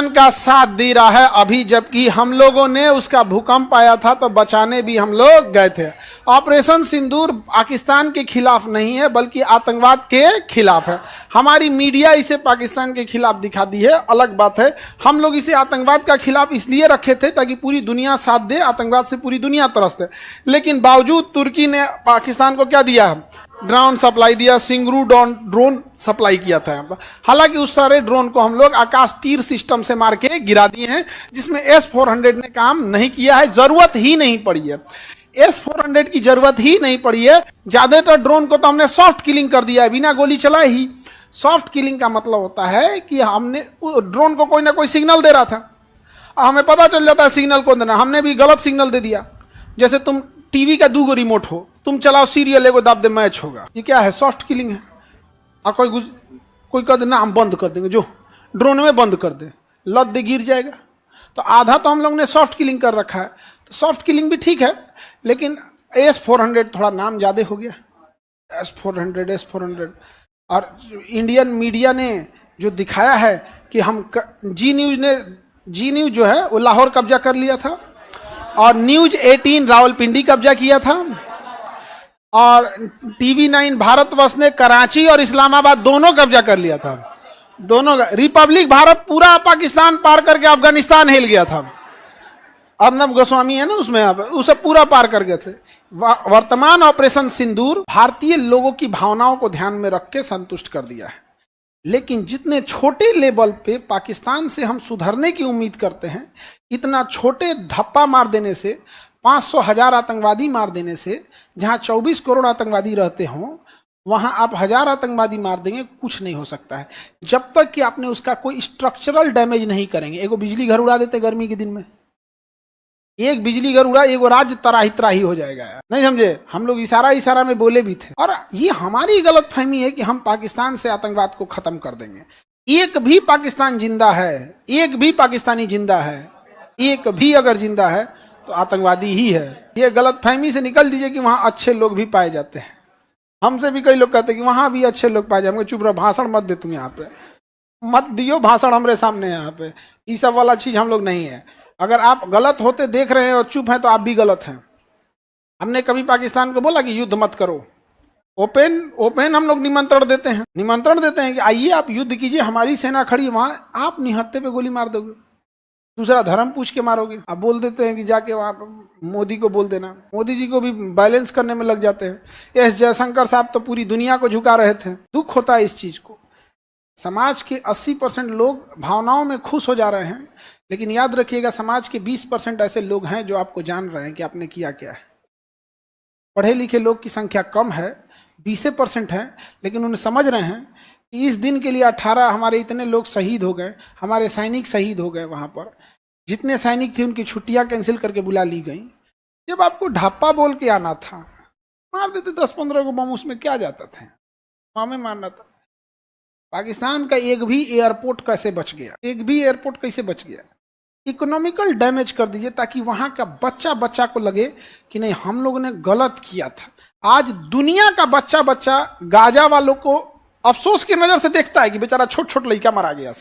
पाकिस्तान का साथ दे रहा है अभी, जबकि हम लोगों ने उसका भूकंप आया था तो बचाने भी हम लोग गए थे। ऑपरेशन सिंदूर पाकिस्तान के खिलाफ नहीं है बल्कि आतंकवाद के खिलाफ है। हमारी मीडिया इसे पाकिस्तान के खिलाफ दिखा दी है, अलग बात है। हम लोग इसे आतंकवाद का खिलाफ इसलिए रखे थे ताकि पूरी दुनिया साथ दे, आतंकवाद से पूरी दुनिया त्रस्त है। लेकिन बावजूद तुर्की ने पाकिस्तान को क्या दिया? ड्रोन सप्लाई दिया, सिंगरू ड्रोन सप्लाई किया था। हालांकि उस सारे ड्रोन को हम लोग आकाश तीर सिस्टम से मार के गिरा दिए हैं, जिसमें S-400 ने काम नहीं किया है, जरूरत ही नहीं पड़ी है। S-400 की जरूरत ही नहीं पड़ी है। ज्यादातर ड्रोन को तो हमने सॉफ्ट किलिंग कर दिया है, बिना गोली चलाए ही। सॉफ्ट किलिंग का मतलब होता है कि हमने ड्रोन को कोई ना कोई सिग्नल दे रहा था, हमें पता चल जाता है सिग्नल कौन देना। हमने भी गलत सिग्नल दे दिया। जैसे तुम टीवी का 2 रिमोट हो, तुम चलाओ सीरियल, एगो दाब दे मैच होगा। ये क्या है? सॉफ्ट किलिंग है। और कोई कह दे ना हम बंद कर देंगे, जो ड्रोन में बंद कर दे, लत दे गिर जाएगा। तो आधा तो हम लोग ने सॉफ्ट किलिंग कर रखा है। तो सॉफ्ट किलिंग भी ठीक है, लेकिन S-400 थोड़ा नाम ज्यादा हो गया। S-400 और इंडियन मीडिया ने जो दिखाया है कि हम जी न्यूज जो है वो लाहौर कब्जा कर लिया था, और न्यूज 18 रावलपिंडी कब्जा किया था, और TV9 भारतवर्ष ने कराची और इस्लामाबाद दोनों कब्जा कर लिया था। दोनों रिपब्लिक भारत पूरा पाकिस्तान पार करके अफगानिस्तान हिल गया था। अर्नब गोस्वामी है ना उसमें, उसे पूरा पार कर गए थे। वर्तमान ऑपरेशन सिंदूर भारतीय लोगों की भावनाओं को ध्यान में रख के संतुष्ट कर दिया है। लेकिन जितने छोटे लेवल पे पाकिस्तान से हम सुधरने की उम्मीद करते हैं, इतना छोटे धप्पा मार देने से, 500,000 आतंकवादी मार देने से, जहां 24 करोड़ आतंकवादी रहते हों वहां आप 1000 आतंकवादी मार देंगे, कुछ नहीं हो सकता है जब तक कि आपने उसका कोई स्ट्रक्चरल डैमेज नहीं करेंगे। एगो बिजली घर उड़ा देते गर्मी के दिन में, एक बिजली घर उड़ा, एगो राज्य तराही तराही हो जाएगा। नहीं समझे? हम लोग इशारा में बोले भी थे। और ये हमारी गलतफहमी है कि हम पाकिस्तान से आतंकवाद को खत्म कर देंगे। एक भी पाकिस्तान जिंदा है, एक भी पाकिस्तानी जिंदा है, एक भी अगर जिंदा है तो आतंकवादी ही है। ये गलतफहमी से निकल दीजिए कि वहां अच्छे लोग भी पाए जाते हैं। हमसे भी कई लोग कहते हैं कि वहां भी अच्छे लोग पाए जाएंगे। चुप रहो, भाषण मत दे, तुम यहाँ पे मत दियो भाषण हमरे सामने। यहाँ पे ये सब वाला चीज हम लोग नहीं है। अगर आप गलत होते देख रहे हैं और चुप हैं तो आप भी गलत हैं। हमने कभी पाकिस्तान को बोला कि युद्ध मत करो? ओपन हम लोग निमंत्रण देते हैं कि आइए आप युद्ध कीजिए, हमारी सेना खड़ी है वहां, आप निहत्थे पे गोली मार दोगे, दूसरा धर्म पूछ के मारोगे। आप बोल देते हैं कि जाके वहां मोदी को बोल देना। मोदी जी को भी बैलेंस करने में लग जाते हैं। S जयशंकर साहब तो पूरी दुनिया को झुका रहे थे। दुख होता है इस चीज को। समाज के 80% लोग भावनाओं में खुश हो जा रहे हैं, लेकिन याद रखिएगा समाज के 20% ऐसे लोग हैं जो आपको जान रहे हैं कि आपने किया क्या है। पढ़े लिखे लोग की संख्या कम है, 20% है, लेकिन उन्हें समझ रहे हैं कि इस दिन के लिए 18 हमारे इतने लोग शहीद हो गए, हमारे सैनिक शहीद हो गए। वहां पर जितने सैनिक थे उनकी छुट्टियां कैंसिल करके बुला ली गई। जब आपको ढापा बोल के आना था, मार देते 10-15 को बम, उसमें क्या जाता था? हमें मारना था। पाकिस्तान का एक भी एयरपोर्ट कैसे बच गया? एक भी एयरपोर्ट कैसे बच गया? इकोनॉमिकल डैमेज कर दीजिए ताकि वहां का बच्चा को लगे कि नहीं हम लोगों ने गलत किया था। आज दुनिया का बच्चा गाजा वालों को अफसोस की नजर से देखता है कि बेचारा छोट लड़का मारा गया।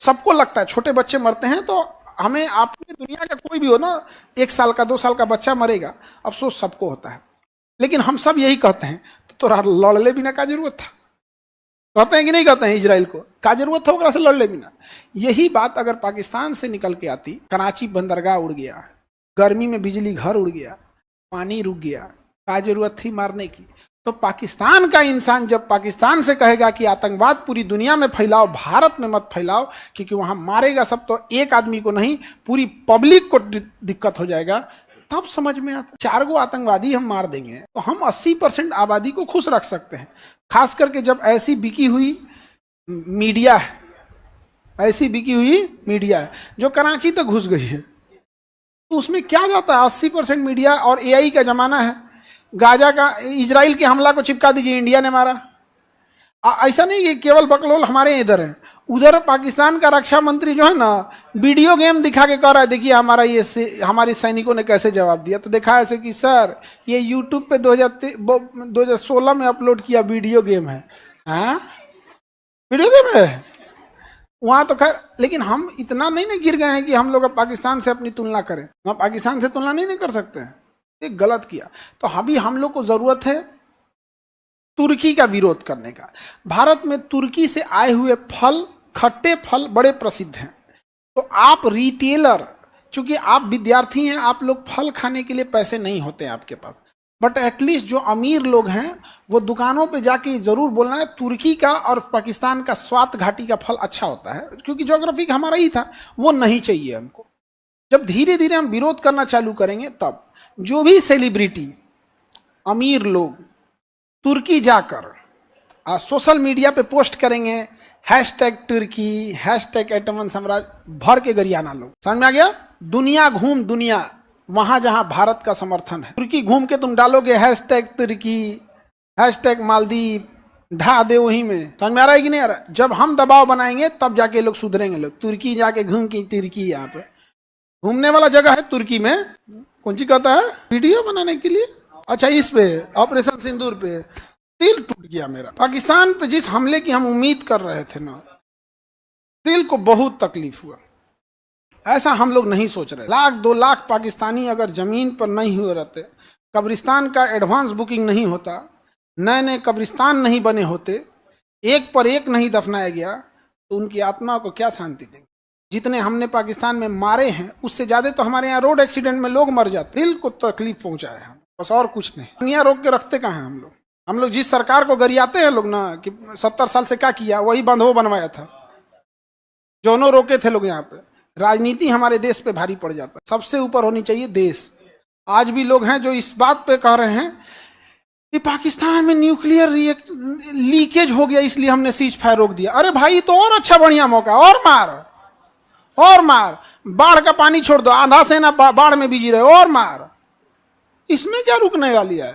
सबको लगता है छोटे बच्चे मरते हैं तो हमें, आपने दुनिया का कोई भी हो ना, 1 साल का 2 साल का बच्चा मरेगा, अफसोस सबको होता है। लेकिन हम सब यही कहते हैं तो लड़ले बिना क्या जरूरत था? कहते हैं कि नहीं कहते हैं? इजराइल को क्या जरूरत था ओकरा से लड़ले बिना? यही बात अगर पाकिस्तान से निकल के आती, कराची बंदरगाह उड़ गया, गर्मी में बिजली घर उड़ गया, पानी रुक गया, क्या जरूरत थी मारने की? तो पाकिस्तान का इंसान जब पाकिस्तान से कहेगा कि आतंकवाद पूरी दुनिया में फैलाओ, भारत में मत फैलाओ, क्योंकि वहां मारेगा सब, तो एक आदमी को नहीं पूरी पब्लिक को दिक्कत हो जाएगा, तब समझ में आता। 4 गो आतंकवादी हम मार देंगे तो हम 80% आबादी को खुश रख सकते हैं। खास करके जब ऐसी बिकी हुई मीडिया है जो कराची तक घुस गई है, तो उसमें क्या जाता है? 80% मीडिया और AI का जमाना है। गाजा का इजराइल के हमला को चिपका दीजिए, इंडिया ने मारा। ऐसा नहीं कि केवल बकलोल हमारे इधर है, उधर पाकिस्तान का रक्षा मंत्री जो है ना, वीडियो गेम दिखा के कह रहा है देखिए हमारे सैनिकों ने कैसे जवाब दिया। तो देखा ऐसे कि सर ये यूट्यूब पे 2016 में अपलोड किया वीडियो गेम है। हाँ वीडियो गेम है, वहां तो खैर, लेकिन हम इतना नहीं ना गिर गए हैं कि हम लोग अब पाकिस्तान से अपनी तुलना करें। हम पाकिस्तान से तुलना नहीं कर सकते हैं, ये गलत किया। तो अभी हम लोग को जरूरत है तुर्की का विरोध करने का। भारत में तुर्की से आए हुए फल, खट्टे फल बड़े प्रसिद्ध हैं। तो आप रिटेलर, चूंकि आप विद्यार्थी हैं, आप लोग फल खाने के लिए पैसे नहीं होते हैं आपके पास, बट एटलीस्ट जो अमीर लोग हैं वो दुकानों पे जाके जरूर बोलना है तुर्की का और पाकिस्तान का स्वात घाटी का फल अच्छा होता है, क्योंकि ज्योग्राफी हमारा ही था, वो नहीं चाहिए हमको। जब धीरे धीरे हम विरोध करना चालू करेंगे, तब जो भी सेलिब्रिटी अमीर लोग तुर्की जाकर सोशल मीडिया पे पोस्ट करेंगे हैशटैग तुर्की, हैशटैग एटमन साम्राज्य, भर के गरियाना लोग, समझ में आ गया। दुनिया घूम दुनिया, वहां जहां भारत का समर्थन है, तुर्की घूम के तुम डालोगे हैशटैग तुर्की, हैशटैग मालदीव, ढा दे वहीं में। समझ में आ रहा है कि नहीं आ रहा? जब हम दबाव बनाएंगे तब जाके लोग सुधरेंगे। लोग तुर्की जाके घूम के, तुर्की यहाँ पे घूमने वाला जगह है तुर्की में, कौन सी कहता है वीडियो बनाने के लिए। अच्छा, इस पे ऑपरेशन सिंदूर पे दिल टूट गया मेरा। पाकिस्तान पे जिस हमले की हम उम्मीद कर रहे थे ना, दिल को बहुत तकलीफ हुआ। ऐसा हम लोग नहीं सोच रहे। 1-2 लाख पाकिस्तानी अगर जमीन पर नहीं हुए रहते, कब्रिस्तान का एडवांस बुकिंग नहीं होता, नए नए कब्रिस्तान नहीं बने होते, एक पर एक नहीं दफनाया गया, तो उनकी आत्मा को क्या शांति देंगे। जितने हमने पाकिस्तान में मारे हैं उससे ज्यादा तो हमारे यहाँ रोड एक्सीडेंट में लोग मर जाते। दिल को तकलीफ पहुंचाए हम, बस और कुछ नहीं। दुनिया रोक के रखते कहाँ हैं हम लोग। हम लोग जिस सरकार को गरियाते हैं लोग ना कि 70 साल से क्या किया, वही बंधो बनवाया था, जोनो रोके थे लोग। यहाँ पे राजनीति हमारे देश पे भारी पड़ जाता है। सबसे ऊपर होनी चाहिए देश। आज भी लोग हैं जो इस बात पे कह रहे हैं कि पाकिस्तान में न्यूक्लियर लीकेज हो गया इसलिए हमने सीज फायर रोक दिया। अरे भाई, तो और अच्छा बढ़िया मौका, और मार और मार, बाढ़ का पानी छोड़ दो, आधा सेना बाढ़ में बिजी रहे, और मार, इसमें क्या रुकने वाली है।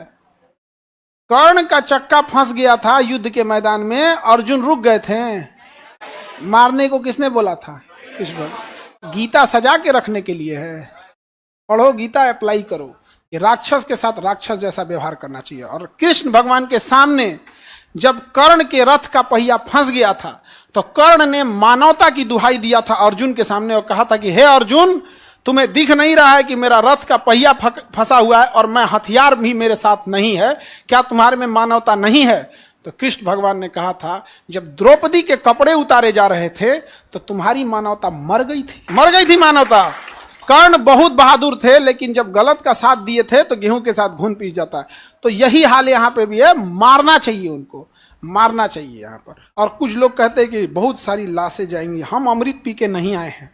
कर्ण का चक्का फंस गया था युद्ध के मैदान में, अर्जुन रुक गए थे। मारने को किसने बोला था? कृष्ण। गीता सजा के रखने के लिए है। पढ़ो गीता, अप्लाई करो कि राक्षस के साथ राक्षस जैसा व्यवहार करना चाहिए। और कृष्ण भगवान के सामने जब कर्ण के रथ का पहिया फंस गया था, तो कर्ण ने मानवता की दुहाई दिया था अर्जुन के सामने और कहा था कि हे अर्जुन, तुम्हें दिख नहीं रहा है कि मेरा रथ का पहिया फंसा हुआ है और मैं हथियार भी मेरे साथ नहीं है, क्या तुम्हारे में मानवता नहीं है? तो कृष्ण भगवान ने कहा था, जब द्रौपदी के कपड़े उतारे जा रहे थे तो तुम्हारी मानवता मर गई थी मानवता। कर्ण बहुत बहादुर थे, लेकिन जब गलत का साथ दिए थे तो गेहूं के साथ घुन पीस जाता है। तो यही हाल यहाँ पे भी है, मारना चाहिए उनको, मारना चाहिए यहाँ पर। और कुछ लोग कहते हैं कि बहुत सारी लाशें जाएंगी। हम अमृत पी के नहीं आए हैं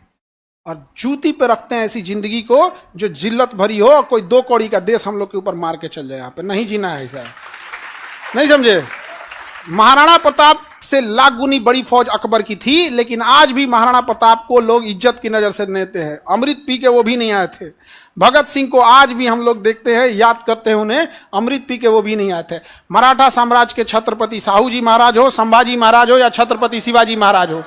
और जूती पे रखते हैं ऐसी जिंदगी को जो जिल्लत भरी हो, कोई 2 कौड़ी का देश हम लोग के ऊपर मार के चल जाए। यहाँ पे नहीं जीना है ऐसा, नहीं समझे। महाराणा प्रताप से लाख गुनी बड़ी फौज अकबर की थी, लेकिन आज भी महाराणा प्रताप को लोग इज्जत की नजर से लेते हैं। अमृत पी के वो भी नहीं आए थे। भगत सिंह को आज भी हम लोग देखते हैं, याद करते हैं उन्हें, अमृत पी के वो भी नहीं आए थे। मराठा साम्राज्य के छत्रपति साहू जी महाराज हो, संभाजी महाराज हो या छत्रपति शिवाजी महाराज हो,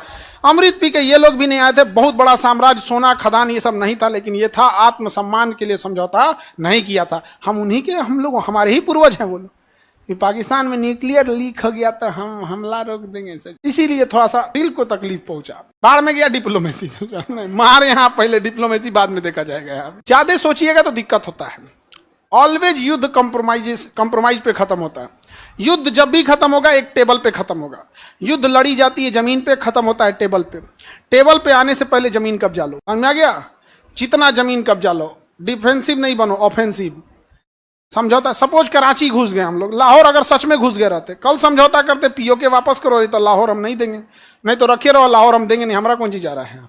अमृत पी के ये लोग भी नहीं आए थे। बहुत बड़ा साम्राज्य, सोना खदान ये सब नहीं था, लेकिन ये था आत्मसम्मान के लिए समझौता नहीं किया था। हम उन्हीं के, हम लोग, हमारे ही पूर्वज हैं वो लोग। कि पाकिस्तान में न्यूक्लियर लीक हो गया तो हम हमला रोक देंगे, इसीलिए थोड़ा सा दिल को तकलीफ पहुंचा। बाढ़ में गया डिप्लोमेसी, मार यहाँ पहले, डिप्लोमेसी बाद में देखा जाएगा। ज्यादा सोचिएगा तो दिक्कत होता है। ऑलवेज युद्ध कंप्रोमाइज पे खत्म होता है। युद्ध जब भी खत्म होगा एक टेबल पे खत्म होगा। युद्ध लड़ी जाती है जमीन पे, खत्म होता है टेबल पे। टेबल पे आने से पहले जमीन कब्जा लो, समझ में आ गया। जितना जमीन कब्जा लो, डिफेंसिव नहीं बनो, ऑफेंसिव। समझौता, सपोज कराची घुस गए हम लोग, लाहौर अगर सच में घुस गए रहते, कल समझौता करते, पीओके वापस करो, तो लाहौर हम नहीं देंगे, नहीं तो रखे रहो, लाहौर हम देंगे नहीं, हमारा कौन चीज जा रहा है,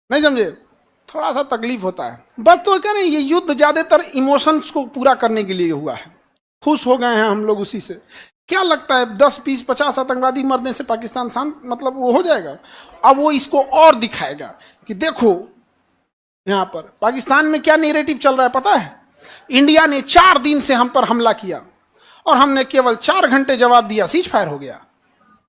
नहीं समझे। थोड़ा सा तकलीफ होता है बस। तो कह रहे हैं ये युद्ध ज्यादातर इमोशंस को पूरा करने के लिए हुआ है। खुश हो गए हैं हम लोग उसी से। क्या लगता है 10, 20, 50 आतंकवादी मरने से पाकिस्तान शांत, मतलब वो हो जाएगा? अब वो इसको और दिखाएगा कि देखो यहाँ पर पाकिस्तान में क्या नैरेटिव चल रहा है पता है। इंडिया ने 4 दिन से हम पर हमला किया और हमने केवल 4 घंटे जवाब दिया, सीज फायर हो गया।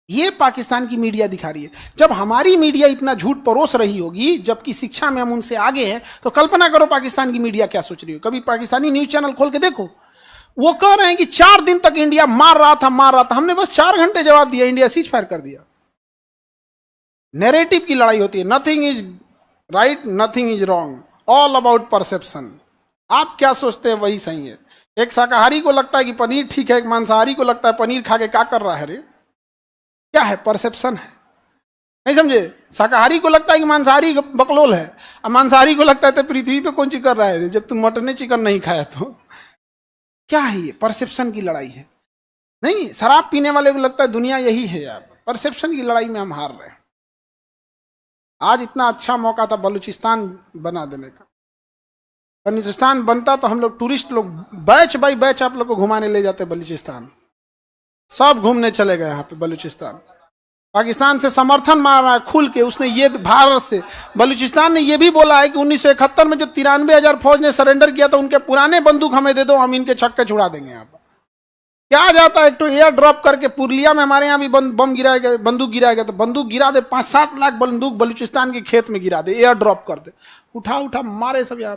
ये पाकिस्तान की मीडिया दिखा रही है। जब हमारी मीडिया इतना झूठ परोस रही होगी, जबकि शिक्षा में हम उनसे आगे हैं, तो कल्पना करो पाकिस्तान की मीडिया क्या सोच रही हो। कभी पाकिस्तानी न्यूज चैनल खोल के देखो, वो कह रहे हैं कि 4 दिन तक इंडिया मार रहा था, हमने बस 4 घंटे जवाब दिया, इंडिया सीज फायर कर दिया। नैरेटिव की लड़ाई होती है। Nothing is right, nothing is wrong, all about perception. आप क्या सोचते हैं वही सही है। एक शाकाहारी को लगता है कि पनीर ठीक है, एक मांसाहारी को लगता है पनीर खा के क्या कर रहा है रे। क्या है? परसेप्शन है, नहीं समझे। शाकाहारी को लगता है कि मांसाहारी बकलोल है, और मांसाहारी को लगता है तो पृथ्वी पे कौन चीज कर रहा है रे, जब तुम मटन चिकन नहीं खाया तो। क्या है ये? परसेप्शन की लड़ाई है। नहीं, शराब पीने वाले को लगता है दुनिया यही है यार। परसेप्शन की लड़ाई में हम हार रहे हैं। आज इतना अच्छा मौका था बलूचिस्तान बना देने का। बलूचिस्तान बनता तो हम लोग टूरिस्ट लोग बैच बाई बैच आप लोग को घुमाने ले जाते बलूचिस्तान। सब घूमने चले गए यहाँ पे बलूचिस्तान। पाकिस्तान से समर्थन मार रहा है खुल के। उसने ये भारत से, बलूचिस्तान ने ये भी बोला है कि 1971 में जो 93,000 फौज ने सरेंडर किया था उनके पुराने बंदूक हमें दे दो, हम इनके छक्के छुड़ा देंगे। यहाँ पर क्या आ जाता है, एक तो एयर ड्रॉप करके पुरलिया में हमारे यहाँ भी बम गिराया गया, बंदूक गिराया गया, तो बंदूक गिरा दे, 5-7 लाख बंदूक बलूचिस्तान के खेत में गिरा दे, एयर ड्रॉप कर दे, उठा उठा मारे सब यहाँ।